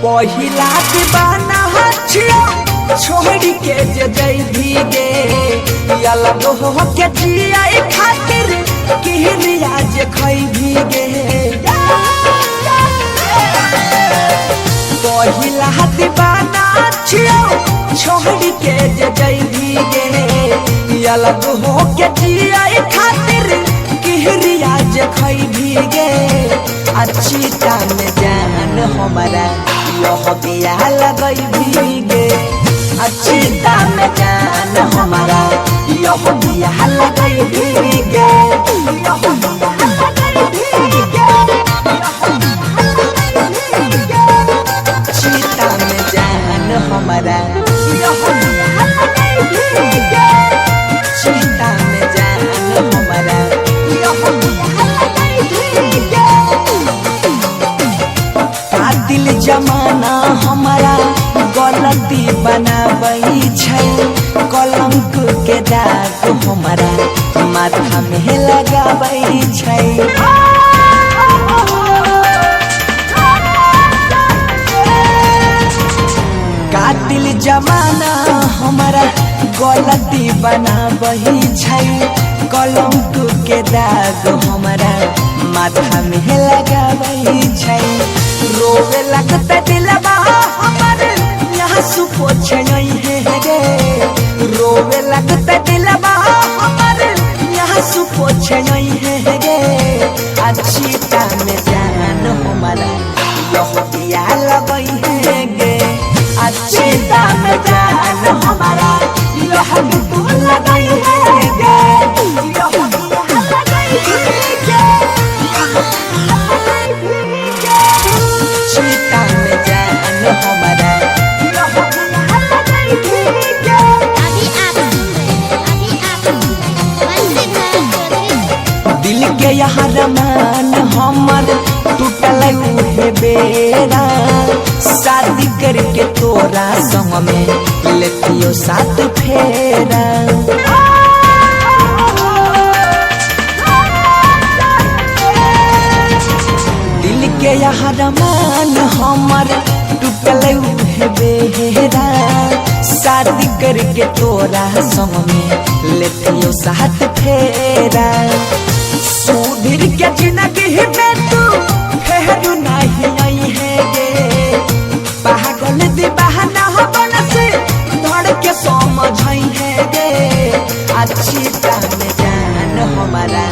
पहिला दीवाना छियो छोड़ के जई भीगे अलग हो के जिया खातिर किहरिया जे खई भीगे पहिला दीवाना छियो छोड़ के जई भीगे अलग हो के जिया खातिर किहरिया जे खई भीगे अच्छी टाइम जान हमारा यह बिया लगई भीगे अच्छी टाइम जान हमारा यह बिया लगई भीगे अच्छी टाइम जान हमारा यह बिया लगई भीगे अच्छी टाइम जान हमारा यह बिया दिल जमाना हमारा गलती बनाबै छै कलंक के दाग हमारा माथा में लगाबै छै का दिल जमाना हमारा गलती बनाबै छै कलंक के दाग हमारा माथा में लगाबै छै रोवे लगता दिलवा हमारे यहाँ सुपोछे नहीं है गे रोवे लगता दिलवा हमारे यहाँ सुपोछे नहीं है गे अच्छी टाइम जान हमारा यह बिया लगई है गे अच्छी टाइम जान हमारा यह तू लगई है गे यह बिया लगई है गे चीता में जान हमारा दिल के यहाँ रमान हमर टूटल है बेरा शादी करके तोरा संग में लेतियो साथ फेरा के यहाँ रमान हमर टूटल है बेरा शादी करके तोरा संग में लेतियो साथ फेरा सुधीर के जिंदगी में तू फेरू नहीं आई है गे पागल दीवाना हो बन से धड़ के समझ है गे अच्छी टाइम जान हमारा